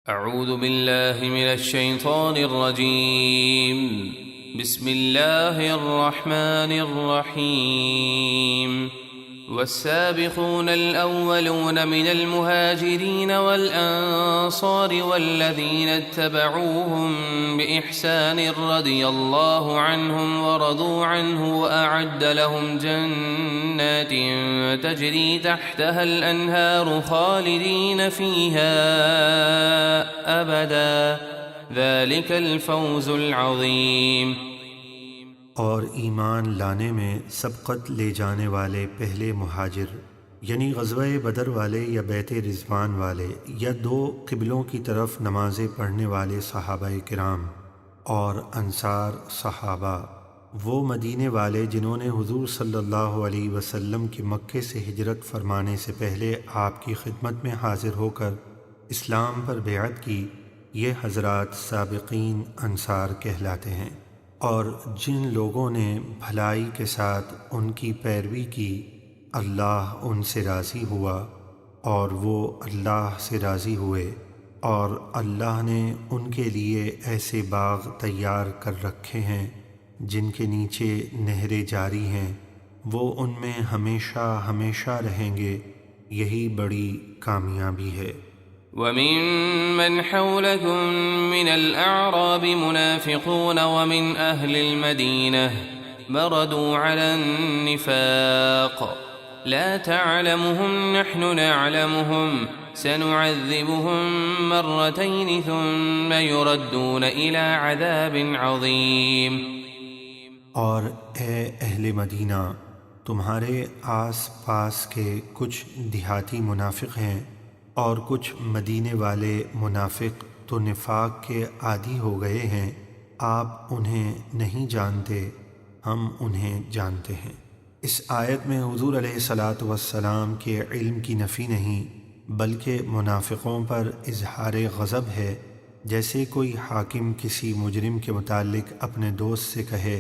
اعوذ باللہ من الشیطان الرجیم بسم اللہ الرحمن الرحیم والسابقون الأولون من المهاجرين والأنصار والذين اتبعوهم بإحسان رضي الله عنهم ورضوا عنه وأعد لهم جنات تجري تحتها الأنهار خالدين فيها أبدا ذلك الفوز العظيم۔ اور ایمان لانے میں سبقت لے جانے والے پہلے مہاجر یعنی غزوہ بدر والے یا بیت رضوان والے یا دو قبلوں کی طرف نمازیں پڑھنے والے صحابہ کرام اور انصار صحابہ، وہ مدینے والے جنہوں نے حضور صلی اللہ علیہ وسلم کی مکے سے ہجرت فرمانے سے پہلے آپ کی خدمت میں حاضر ہو کر اسلام پر بیعت کی، یہ حضرات سابقین انصار کہلاتے ہیں۔ اور جن لوگوں نے بھلائی کے ساتھ ان کی پیروی کی، اللہ ان سے راضی ہوا اور وہ اللہ سے راضی ہوئے، اور اللہ نے ان کے لیے ایسے باغ تیار کر رکھے ہیں جن کے نیچے نہریں جاری ہیں، وہ ان میں ہمیشہ ہمیشہ رہیں گے، یہی بڑی کامیابی ہے۔ وَمِمَّنْ حَوْلَكُمْ مِنَ الْأَعْرَابِ مُنَافِقُونَ وَمِنْ أَهْلِ الْمَدِينَةِ مَرَدُوا عَلَى النِّفَاقِ لَا تَعْلَمُهُمْ نَحْنُ نَعْلَمُهُمْ سَنُعَذِّبُهُمْ مَرَّتَيْنِ ثُمَّ يُرَدُّونَ إِلَى عَذَابٍ عَظِيمٍ۔ اور اے اہل مدینہ، تمہارے آس پاس کے کچھ دیہاتی منافق ہیں اور کچھ مدینے والے منافق تو نفاق کے عادی ہو گئے ہیں، آپ انہیں نہیں جانتے، ہم انہیں جانتے ہیں۔ اس آیت میں حضور علیہ الصلاۃ والسلام کے علم کی نفی نہیں بلکہ منافقوں پر اظہار غضب ہے، جیسے کوئی حاکم کسی مجرم کے متعلق اپنے دوست سے کہے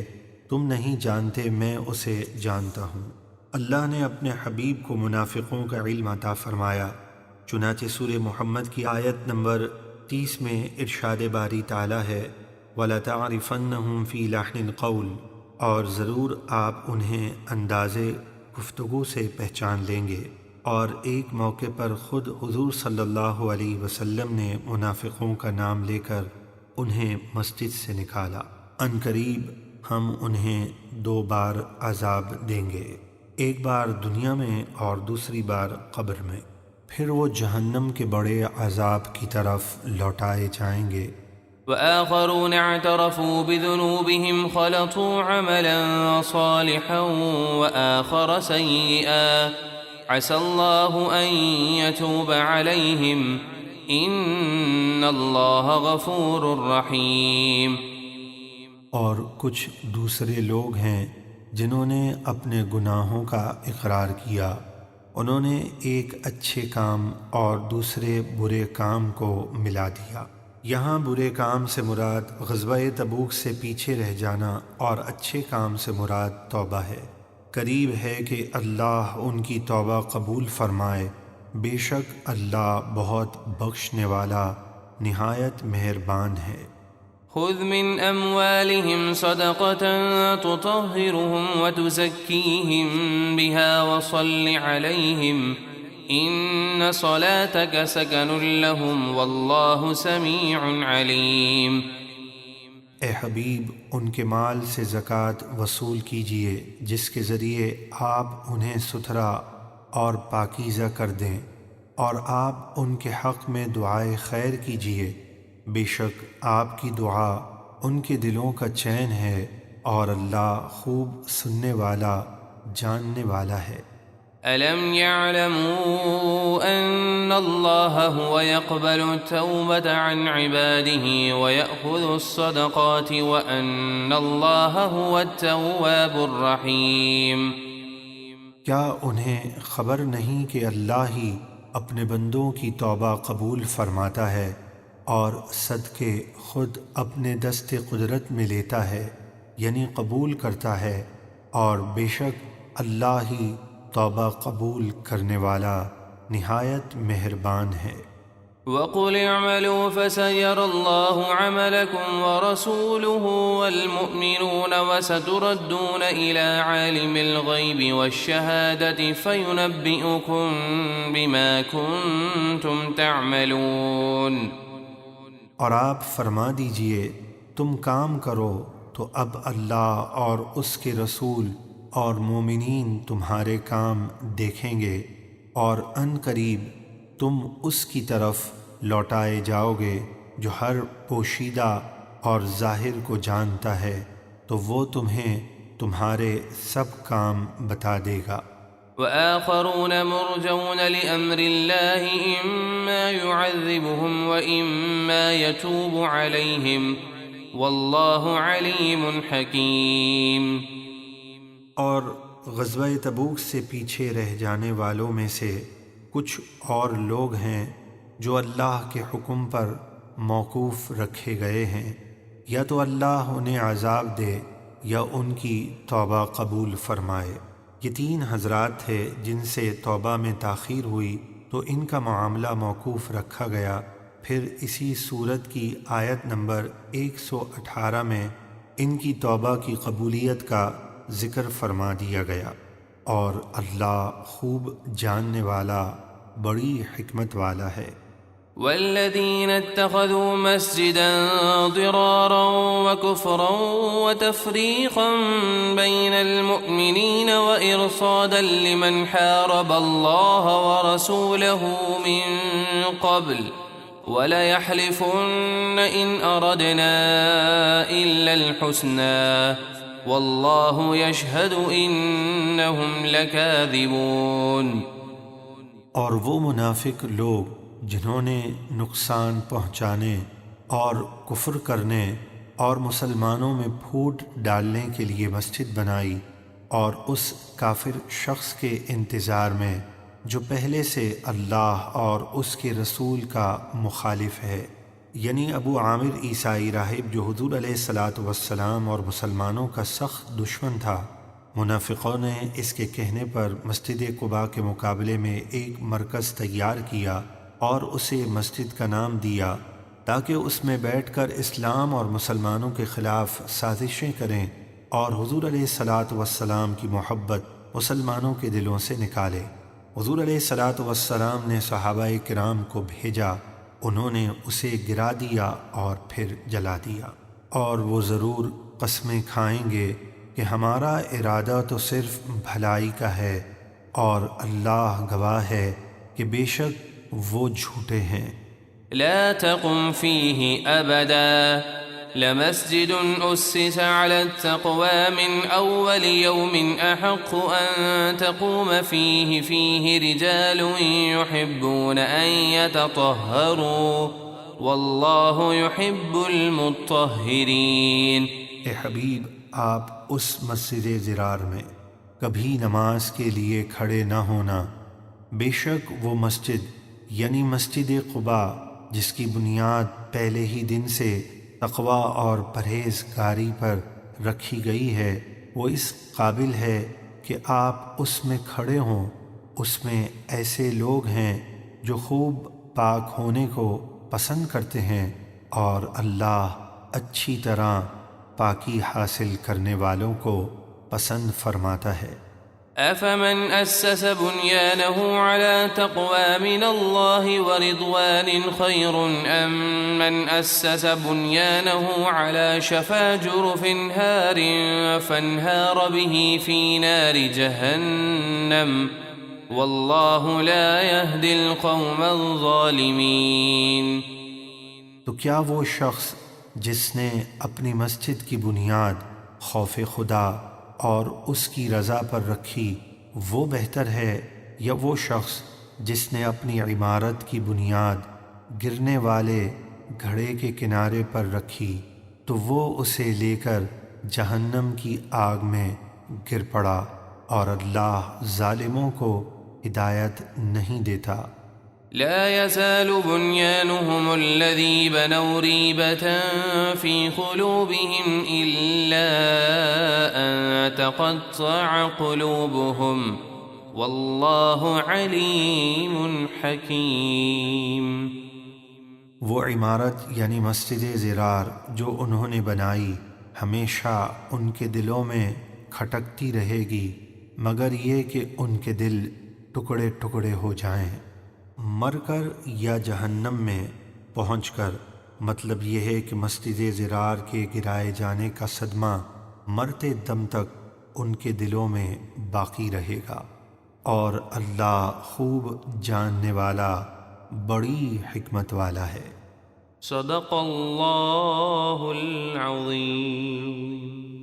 تم نہیں جانتے میں اسے جانتا ہوں۔ اللہ نے اپنے حبیب کو منافقوں کا علم عطا فرمایا، چنانچہ سورہ محمد کی آیت نمبر 30 میں ارشاد باری تعالیٰ ہے وَلَتَعْرِفَنَّهُمْ فِي لَحْنِ الْقَوْلِ، اور ضرور آپ انہیں انداز گفتگو سے پہچان لیں گے۔ اور ایک موقع پر خود حضور صلی اللہ علیہ وسلم نے منافقوں کا نام لے کر انہیں مسجد سے نکالا۔ عنقریب ہم انہیں 2 بار عذاب دیں گے، ایک بار دنیا میں اور دوسری بار قبر میں، پھر وہ جہنم کے بڑے عذاب کی طرف لوٹائے جائیں گے۔ وآخرون اعترفوا بذنوبهم خلطوا عملا صالحا وآخر سيئا عسى الله أن يتوب عليهم إن الله غفور رحيم۔ اور کچھ دوسرے لوگ ہیں جنہوں نے اپنے گناہوں کا اقرار کیا، انہوں نے ایک اچھے کام اور دوسرے برے کام کو ملا دیا۔ یہاں برے کام سے مراد غزوہ تبوک سے پیچھے رہ جانا اور اچھے کام سے مراد توبہ ہے۔ قریب ہے کہ اللہ ان کی توبہ قبول فرمائے، بے شک اللہ بہت بخشنے والا نہایت مہربان ہے۔ خذ من أموالهم صدقة تطهرهم وتزكيهم بها وصل عليهم إن صلاتك سكن لهم والله سميع عليم۔ اے حبیب، ان کے مال سے زکوٰۃ وصول کیجیے جس کے ذریعے آپ انہیں ستھرا اور پاکیزہ کر دیں، اور آپ ان کے حق میں دعائے خیر کیجیے، بے شک آپ کی دعا ان کے دلوں کا چین ہے اور اللہ خوب سننے والا جاننے والا ہے۔ أَلَمْ يَعْلَمُوا أَنَّ اللَّهَ هُوَ يَقْبَلُ التَّوْبَةَ عَنْ عِبَادِهِ وَيَأْخُذُ الصَّدَقَاتِ وَأَنَّ اللَّهَ هُوَ التَّوَّابُ الرَّحِيمُ۔ کیا انہیں خبر نہیں کہ اللہ ہی اپنے بندوں کی توبہ قبول فرماتا ہے اور صدقے خود اپنے دست قدرت میں لیتا ہے، یعنی قبول کرتا ہے، اور بے شک اللہ ہی توبہ قبول کرنے والا نہایت مہربان ہے۔ وقل اعملوا فسيرى الله عملكم ورسوله والمؤمنون وستردون إلى عالم الغيب والشهادة فينبئكم بما كنتم تعملون۔ اور آپ فرما دیجئے تم کام کرو تو اب اللہ اور اس کے رسول اور مومنین تمہارے کام دیکھیں گے، اور ان قریب تم اس کی طرف لوٹائے جاؤ گے جو ہر پوشیدہ اور ظاہر کو جانتا ہے، تو وہ تمہیں تمہارے سب کام بتا دے گا۔ وآخرون مرجون لأمر الله إما يعذبهم وإما يتوب عليهم والله عليم حكيم۔ اور غزوہ تبوک سے پیچھے رہ جانے والوں میں سے کچھ اور لوگ ہیں جو اللہ کے حکم پر موقوف رکھے گئے ہیں، یا تو اللہ انہیں عذاب دے یا ان کی توبہ قبول فرمائے۔ یہ تین حضرات تھے جن سے توبہ میں تاخیر ہوئی تو ان کا معاملہ موقوف رکھا گیا۔ پھر اسی سورت کی آیت نمبر 118 میں ان کی توبہ کی قبولیت کا ذکر فرما دیا گیا، اور اللہ خوب جاننے والا بڑی حکمت والا ہے۔ والذين اتخذوا مسجدا ضرارا وكفرا وتفريقا بين المؤمنين وإرصادا لمن حارب الله ورسوله من قبل وليحلفن إن أردنا إلا الحسنى والله يشهد إنهم لكاذبون۔ اور وہ منافق لوگ جنہوں نے نقصان پہنچانے اور کفر کرنے اور مسلمانوں میں پھوٹ ڈالنے کے لیے مسجد بنائی، اور اس کافر شخص کے انتظار میں جو پہلے سے اللہ اور اس کے رسول کا مخالف ہے، یعنی ابو عامر عیسائی راہب جو حضور علیہ الصلاۃ والسلام اور مسلمانوں کا سخت دشمن تھا۔ منافقوں نے اس کے کہنے پر مسجد قباء کے مقابلے میں ایک مرکز تیار کیا اور اسے مسجد کا نام دیا تاکہ اس میں بیٹھ کر اسلام اور مسلمانوں کے خلاف سازشیں کریں اور حضور علیہ الصلاۃ والسلام کی محبت مسلمانوں کے دلوں سے نکالے۔ حضور علیہ الصلاۃ والسلام نے صحابہ کرام کو بھیجا، انہوں نے اسے گرا دیا اور پھر جلا دیا، اور وہ ضرور قسمیں کھائیں گے کہ ہمارا ارادہ تو صرف بھلائی کا ہے، اور اللہ گواہ ہے کہ بے شک وہ جھوٹے ہیں۔ لا تقم فيه أبدا لمسجد أسس على التقوى من أول يوم أحق أن تقوم فيه رجال يحبون أن يتطهروا والله يحب المطهرين۔ اے حبیب، آپ اس مسجد ضرار میں کبھی نماز کے لیے کھڑے نہ ہونا، بے شک وہ مسجد یعنی مسجد قباء جس کی بنیاد پہلے ہی دن سے تقوی اور پرہیزگاری پر رکھی گئی ہے، وہ اس قابل ہے کہ آپ اس میں کھڑے ہوں۔ اس میں ایسے لوگ ہیں جو خوب پاک ہونے کو پسند کرتے ہیں، اور اللہ اچھی طرح پاکی حاصل کرنے والوں کو پسند فرماتا ہے۔ أفمن أسس بنيانه على تقوى من الله ورضوان خير أم من أسس بنيانه على شفا جرف هار فانهار به في نار جهنم والله لا يهدي القوم الظالمين۔ تو کیا وہ شخص جس نے اپنی مسجد کی بنیاد خوف خدا اور اس کی رضا پر رکھی وہ بہتر ہے، یا وہ شخص جس نے اپنی عمارت کی بنیاد گرنے والے گھڑے کے کنارے پر رکھی تو وہ اسے لے کر جہنم کی آگ میں گر پڑا، اور اللہ ظالموں کو ہدایت نہیں دیتا۔ لا يزال بنيانهم الذي بنوا ريبة في قلوبهم إلا أن تقطع قلوبهم والله عليم حكيم۔ وہ عمارت یعنی مسجد زرار جو انہوں نے بنائی ہمیشہ ان کے دلوں میں کھٹکتی رہے گی مگر یہ کہ ان کے دل ٹکڑے ٹکڑے ہو جائیں۔ مر کر یا جہنم میں پہنچ کر مطلب یہ ہے کہ مسجد زرار کے گرائے جانے کا صدمہ مرتے دم تک ان کے دلوں میں باقی رہے گا، اور اللہ خوب جاننے والا بڑی حکمت والا ہے۔ صدق اللہ العظیم۔